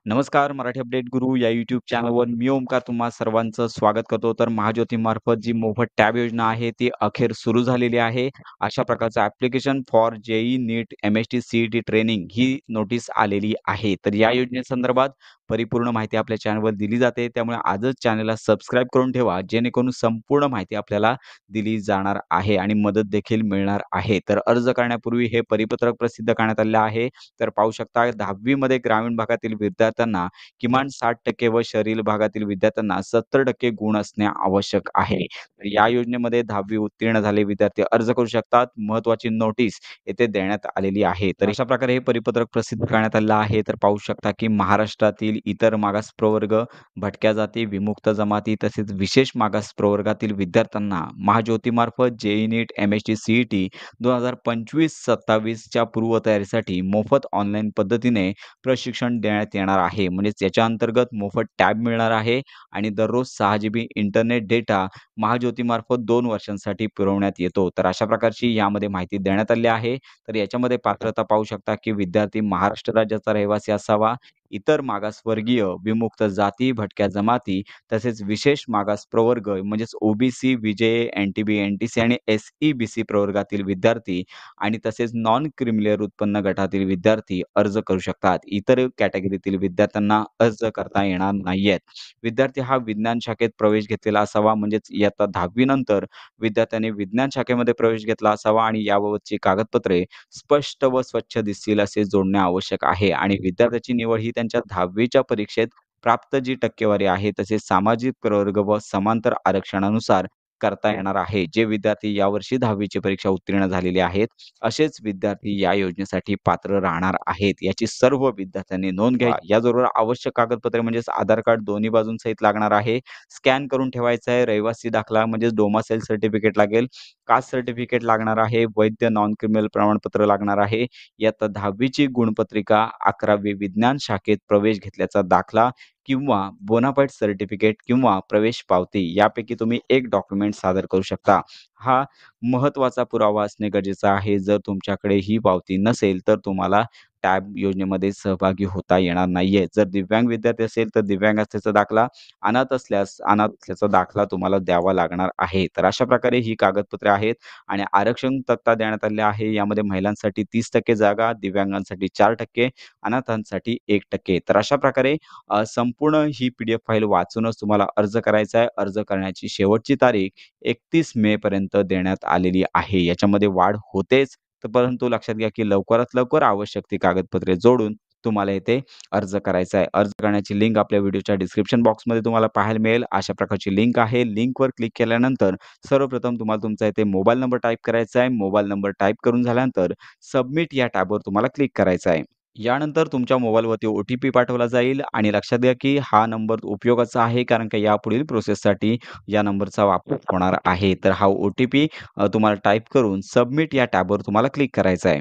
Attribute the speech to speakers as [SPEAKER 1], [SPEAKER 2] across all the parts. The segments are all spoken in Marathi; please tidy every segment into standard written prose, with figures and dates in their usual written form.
[SPEAKER 1] नमस्कार, मराठी अपडेट गुरु या YouTube चॅनलवर मी ओमकार तुम्हा सर्वांचं स्वागत करतो. तर महाज्योतीमार्फत जी मोफत टॅब योजना आहे, ती अखेर सुरू झालेली आहे. अशा प्रकारचं application for JEE, NEET, MST, CET training ही नोटीस आलेली आहे. तर या योजनेसंदर्भात परिपूर्ण माहिती आपल्या चॅनलवर दिली जाते. त्यामुळे आजच चॅनलला सबस्क्राईब करून ठेवा, जेणेकरून संपूर्ण माहिती आपल्याला दिली जाणार आहे आणि मदत देखील मिळणार आहे. तर अर्ज करण्यापूर्वी हे परिपत्रक प्रसिद्ध करण्यात आलेलं आहे. तर पाहू शकता 10वी मध्ये ग्रामीण भागातील विद्यार्थ्यांना किमान 60% व शहरी भागातील विद्यार्थ्यांना 70% गुण असणे आवश्यक आहे. तर या योजनेमध्ये 10वी उत्तीर्ण झालेले विद्यार्थी अर्ज करू शकतात. महत्त्वाची नोटीस येथे देण्यात आलेली आहे. तर अशा प्रकारे हे परिपत्रक प्रसिद्ध करण्यात आलेलं आहे. तर पाहू शकता की महाराष्ट्रातील इतर मागास प्रवर्ग, भटक्या जाती, विमुक्त जमाती तसेच विशेष मागास प्रवर्गातील विद्यार्थ्यांना महाज्योतीमार्फत जेईई, नीट, एम-एस-टी, सी-ई-टी 2025-27 च्या पूर्वतयारीसाठी मोफत ऑनलाईन पद्धतीने प्रशिक्षण देण्यात येणार आहे. म्हणजेच याच्या अंतर्गत मोफत टॅब मिळणार आहे आणि दररोज 6 जीबी इंटरनेट डेटा महाज्योतीमार्फत 2 वर्षांसाठी पुरवण्यात येतो. तर अशा प्रकारची यामध्ये माहिती देण्यात आली आहे. तर याच्यामध्ये पात्रता पाहू शकता, की विद्यार्थी महाराष्ट्र राज्याचा रहिवासी असावा, इतर मागासवर्गीय, विमुक्त जाती, भटक्या जमाती तसेच विशेष मागास प्रवर्ग म्हणजेच ओ-बी-सी, एन-टी-बी, एन-टी-सी आणि एस-ई-बी-सी प्रवर्गातील विद्यार्थी आणि तसेच नॉन क्रिमिलेअर उत्पन्न गटातील विद्यार्थी अर्ज करू शकतात. इतर कॅटेगरीतील विद्यार्थ्यांना अर्ज करता येणार नाहीयेत. विद्यार्थी हा विज्ञान शाखेत प्रवेश घेतलेला असावा, म्हणजेच इयत्ता 10वी नंतर विद्यार्थ्याने विज्ञान शाखेमध्ये प्रवेश घेतला असावा आणि याबाबतची कागदपत्रे स्पष्ट व स्वच्छ दिसतील असे जोडणे आवश्यक आहे आणि विद्यार्थ्याची निवड ही त्यांच्या 10वी परीक्षेत प्राप्त जी टक्केवारी आहे, तसेच सामाजिक प्रवर्ग व समांतर आरक्षणानुसार करता येणार आहे. जे विद्यार्थी यावर्षी 10वी ची परीक्षा उत्तीर्ण झालेले आहेत, असेच विद्यार्थी या योजनेसाठी पात्र राहणार आहेत. याची सर्व विद्यार्थ्यांनी नोंद घ्यायची. याचबरोबर आवश्यक कागदपत्रे म्हणजेच आधार कार्ड दोन्ही बाजूंसहित लागणार आहे. स्कॅन करून ठेवायचा आहे. रहिवासी दाखला म्हणजेच डोमासाईल सर्टिफिकेट लागेल. कास्ट सर्टिफिकेट लागणार आहे. वैध नॉन क्रिमिनल प्रमाणपत्र लागणार आहे. इयत्ता 10वी ची गुणपत्रिका, 11वी विज्ञान शाखेत प्रवेश घेतल्याचा दाखला किंवा बोनाफाईड सर्टिफिकेट किंवा प्रवेश पावती यापैकी तुम्ही एक डॉक्युमेंट सादर करू शकता. हा महत्त्वाचा पुरावा असणे गरजेचं आहे. जर तुमच्याकडे ही पावती नसेल, तर तुम्हाला टॅब योजनेमध्ये सहभागी होता येणार नाहीये. जर दिव्यांग विद्यार्थी असेल, तर दिव्यांग असल्याचा दाखला, अनाथ असल्यास अनाथ असल्याचा दाखला तुम्हाला द्यावा लागणार आहे. तर अशा प्रकारे ही कागदपत्रे आहेत आणि आरक्षण तक्ता देण्यात आले आहे. यामध्ये महिलांसाठी 30% जागा, दिव्यांगांसाठी 4%, अनाथांसाठी 1%. तर अशा प्रकारे संपूर्ण ही पी-डी-एफ फाईल वाचूनच तुम्हाला अर्ज करायचा आहे. अर्ज करण्याची शेवटची तारीख 31 मे पर्यंत देण्यात आलेली आहे. याच्यामध्ये वाढ होतेच, तर परंतु लक्षात घ्या, की लवकरात लवकर आवश्यक ती कागदपत्रे जोडून तुम्हाला इथे अर्ज करायचा आहे. अर्ज करण्याची लिंक आपल्या व्हिडिओच्या डिस्क्रिप्शन बॉक्समध्ये तुम्हाला पाहायला मिळेल. अशा प्रकारची लिंक आहे. लिंकवर क्लिक केल्यानंतर सर्वप्रथम तुम्हाला तुमचा इथे मोबाईल नंबर टाइप करायचा आहे. मोबाईल नंबर टाइप करून झाल्यानंतर सबमिट या टॅबवर तुम्हाला क्लिक करायचं आहे. यानंतर तुमच्या मोबाईलवरती ओ-टी-पी पाठवला जाईल आणि लक्षात घ्या, की हा नंबर उपयोगाचा आहे कारण का यापुढील प्रोसेससाठी या नंबरचा वापर होणार आहे. तर हा ओ-टी-पी तुम्हाला टाइप करून सबमिट या टॅबवर तुम्हाला क्लिक करायचं आहे.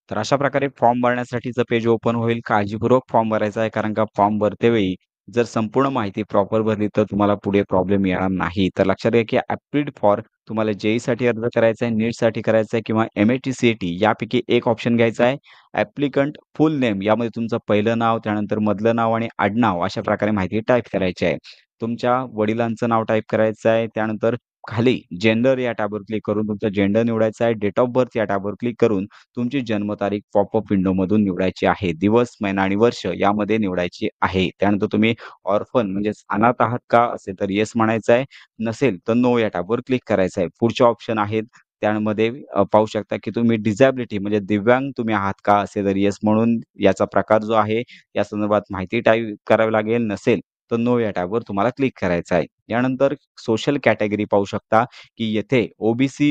[SPEAKER 1] तर अशा प्रकारे फॉर्म भरण्यासाठीचं पेज ओपन होईल. काळजीपूर्वक फॉर्म भरायचा आहे कारण का फॉर्म भरतेवेळी जर संपूर्ण माहिती प्रॉपर भरली तर तुम्हाला पुढे प्रॉब्लेम येणार नाही. तर लक्षात घ्या, की ॲप्टिट्यूड फॉर तुम्हाला जेईईसाठी अर्ज करायचा आहे, नीटसाठी करायचा आहे किंवा एम-एस-टी, सी-ई-टी यापैकी एक ऑप्शन घ्यायचा आहे. ॲप्लिकंट फुल नेम यामध्ये तुमचं पहिलं नाव, त्यानंतर मधलं नाव आणि आडनाव अशा प्रकारे माहिती टाइप करायची आहे. तुमच्या वडिलांचं नाव टाइप करायचं आहे. त्यानंतर खाली जेंडर या टॅबवर क्लिक करून तुमचा जेंडर निवडायचा आहे. डेट ऑफ बर्थ या टॅबवर क्लिक करून तुमची जन्मतारीख पॉपअप विंडोमधून निवडायची आहे. दिवस, महिना आणि वर्ष यामध्ये निवडायची आहे. त्यानंतर तुम्ही ऑर्फन म्हणजेच अनाथ आहात का? असेल तर येस म्हणायचं आहे. नसेल तर नो या टॅबवर क्लिक करायचं आहे. पुढचे ऑप्शन आहेत त्यामध्ये पाहू शकता, की तुम्ही डिसॅबिलिटी म्हणजे दिव्यांग तुम्ही आहात का? असेल तर येस म्हणून याचा प्रकार जो आहे या संदर्भात माहिती टाइप करावी लागेल. नसेल तर नो या टॅबवर तुम्हाला क्लिक करायचं आहे. यानंतर सोशल कॅटेगरी पाहू शकता, की येथे ओ-बी-सी,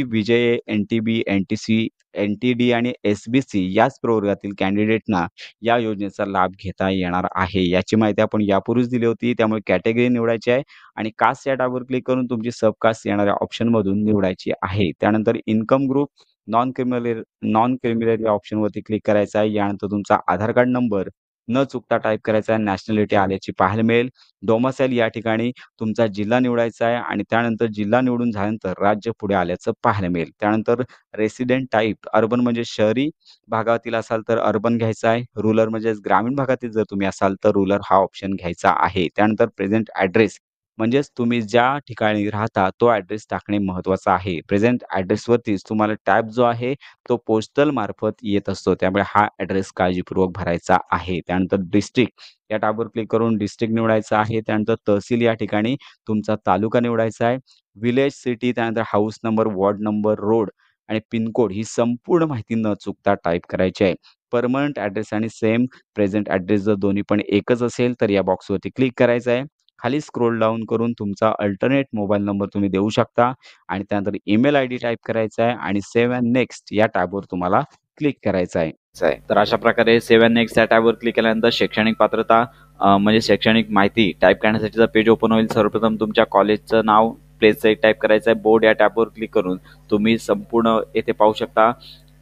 [SPEAKER 1] एन-टी-बी, एन-टी-सी, एन-टी-डी आणि एस-बी-सी याच प्रवर्गातील कॅन्डिडेटना या योजनेचा लाभ घेता येणार आहे. याची माहिती आपण यापूर्वीच दिली होती. त्यामुळे कॅटेगरी निवडायची आहे आणि कास्ट या टॅबवर क्लिक करून तुमची सब कास्ट येणाऱ्या ऑप्शनमधून निवडायची आहे. त्यानंतर इन्कम ग्रुप, नॉन क्रिमिनल या ऑप्शनवरती क्लिक करायचा आहे. यानंतर तुमचा आधार कार्ड नंबर न चुकता टाइप करायचा आहे. नॅशनॅलिटी आल्याची पाहायला मिळेल. डोमिसाइल या ठिकाणी तुमचा जिल्हा निवडायचा आहे आणि त्यानंतर जिल्हा निवडून झाल्यानंतर राज्य पुढे आल्याचं पाहायला मिळेल. त्यानंतर रेसिडेंट टाइप अर्बन म्हणजे शहरी भागातील असाल तर अर्बन घ्यायचा आहे. रूरल म्हणजेच ग्रामीण भागातील जर तुम्ही असाल तर रूरल हा ऑप्शन घ्यायचा आहे. त्यानंतर प्रेझेंट ॲड्रेस म्हणजेच तुम्ही ज्या ठिकाणी राहता तो ॲड्रेस टाकणे महत्त्वाचं आहे. प्रेझेंट ॲड्रेसवरतीच तुम्हाला टॅब जो आहे तो पोस्टल मार्फत येत असतो. त्यामुळे हा ॲड्रेस काळजीपूर्वक भरायचा आहे. त्यानंतर डिस्ट्रिक्ट या टॅबवर क्लिक करून डिस्ट्रिक्ट निवडायचा आहे. त्यानंतर तहसील या ठिकाणी तुमचा तालुका निवडायचा आहे. विलेज, सिटी त्यानंतर house number, ward number, road आणि पिनकोड ही संपूर्ण माहिती न चुकता टाइप करायची आहे. पर्मनंट ॲड्रेस आणि सेम प्रेझेंट ॲड्रेस जर दोन्ही पण एकच असेल तर या बॉक्सवरती क्लिक करायचं आहे. खाली स्क्रोल डाउन करून तुमचा अल्टरनेट मोबाईल नंबर तुम्ही देऊ शकता आणि त्यानंतर ईमेल आयडी टाइप करायचा आहे आणि सेव्ह अँड नेक्स्ट या टॅबवर तुम्हाला क्लिक करायचं आहे. तर अशा प्रकारे सेव्ह अँड नेक्स्ट या टॅबवर क्लिक केल्यानंतर शैक्षणिक पात्रता म्हणजे शैक्षणिक माहिती टाइप करण्यासाठीचं पेज ओपन होईल. सर्वप्रथम तुमच्या कॉलेजचं नाव, प्लेसचं एक टाइप करायचं आहे. बोर्ड या टॅबवर क्लिक करून तुम्ही संपूर्ण येथे पाहू शकता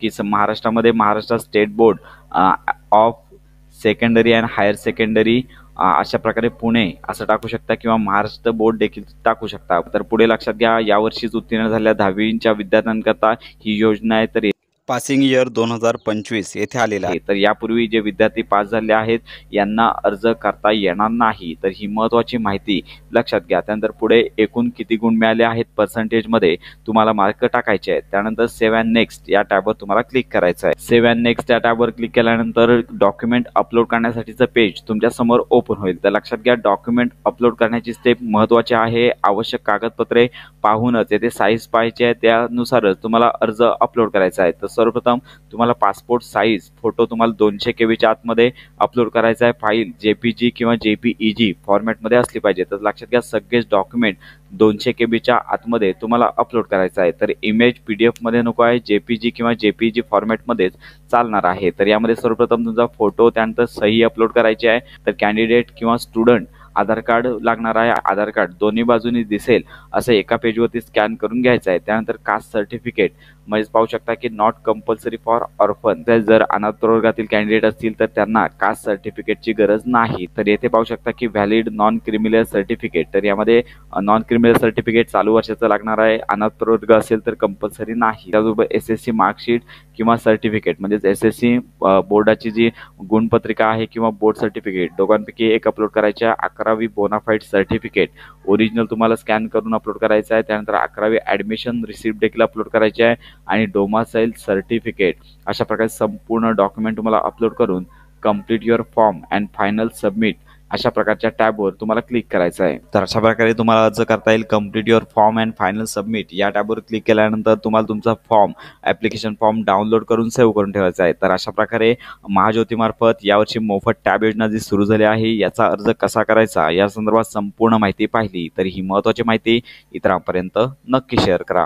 [SPEAKER 1] की महाराष्ट्रामध्ये Maharashtra state board of secondary and higher secondary अशा प्रकारे पुणे असं टाकू शकता किंवा महाराष्ट्र बोर्ड देखील टाकू शकता. तर पुढे लक्षात घ्या, यावर्षीच उत्तीर्ण झालेल्या 10वीच्या विद्यार्थ्यांकरता ही योजना आहे. तर पासिंग इयर 2025 येथे आलेला आहे. तर यापूर्वी जे विद्यार्थी पास झाले आहेत यांना अर्ज करता येणार नाही. तर ही महत्त्वाची माहिती लक्षात घ्या. त्यानंतर पुढे एकूण किती गुण मिळाले आहेत पर्सेंटेजमध्ये तुम्हाला मार्क टाकायचे आहेत. त्यानंतर सेव्ह अँड नेक्स्ट या टॅबवर तुम्हाला क्लिक करायचं आहे. सेव्ह अँड नेक्स्ट या टॅबवर क्लिक केल्यानंतर डॉक्युमेंट अपलोड करण्यासाठीचं पेज तुमच्या समोर ओपन होईल. तर लक्षात घ्या, डॉक्युमेंट अपलोड करण्याची स्टेप महत्त्वाची आहे. आवश्यक कागदपत्रे पाहूनच येथे साईज पाहिजे आहे त्यानुसारच तुम्हाला अर्ज अपलोड करायचा आहे. तर सर्वप्रथम तुम्हाला पासपोर्ट साईज फोटो तुम्हाला 200 केबीच्या आतमध्ये अपलोड करायचा आहे. फाईल जेपीजी किंवा जेपीईजी फॉर्मॅटमध्ये असली पाहिजे. तर लक्षात घ्या, सगळेच डॉक्युमेंट 200 केबीच्या आतमध्ये तुम्हाला अपलोड करायचं आहे. तर इमेज PDF मध्ये नको आहे, जेपीजी किंवा जेपीईजी फॉर्मॅटमध्येच चालणार आहे. तर यामध्ये सर्वप्रथम तुमचा फोटो, त्यानंतर सही अपलोड करायची आहे. तर कॅन्डिडेट किंवा स्टुडंट आधार कार्ड लागणार आहे. आधार कार्ड दोन्ही बाजूनी दिसेल असं एका पेजवरती स्कॅन करून घ्यायचं आहे. त्यानंतर कास्ट सर्टिफिकेट म्हणजे पाहू शकता की नॉट कंपल्सरी फॉर ऑर्फन. जर अनाथ प्रवर्गातील कॅन्डिडेट असतील तर त्यांना कास्ट सर्टिफिकेटची गरज नाही. तर येथे पाहू शकता की व्हॅलिड नॉन क्रिमिनल सर्टिफिकेट. तर यामध्ये नॉन क्रिमिनल सर्टिफिकेट चालू वर्षाचं लागणार आहे. अनाथ प्रवर्ग असेल तर कंपल्सरी नाही. त्याचबरोबर SSC मार्कशीट किंवा सर्टिफिकेट म्हणजेच SSC बोर्डाची जी गुणपत्रिका आहे किंवा बोर्ड सर्टिफिकेट दोघांपैकी एक अपलोड करायचे आहे. 11वी बोनाफाईड सर्टिफिकेट ओरिजिनल तुम्हाला स्कॅन करून अपलोड करायचं आहे. त्यानंतर 11वी ॲडमिशन रिसिप्ट देखील अपलोड करायचे आहे आणि डोमासाईल सर्टिफिकेट अशा प्रकारे संपूर्ण डॉक्युमेंट तुम्हाला अपलोड करून complete your form and final submit अशा प्रकारच्या टॅबवर तुम्हाला क्लिक करायचं आहे. तर अशा प्रकारे तुम्हाला अर्ज करता येईल. Complete your form and final submit या टॅबवर क्लिक केल्यानंतर तुम्हाला तुमचा फॉर्म ॲप्लिकेशन फॉर्म डाउनलोड करून सेव्ह करून ठेवायचा आहे. तर अशा प्रकारे महाज्योतीमार्फत यावर्षी मोफत टॅब योजना जी सुरू झाली आहे याचा अर्ज कसा करायचा या संदर्भात संपूर्ण माहिती पाहिली. तर ही महत्त्वाची माहिती इतरांपर्यंत नक्की शेअर करा.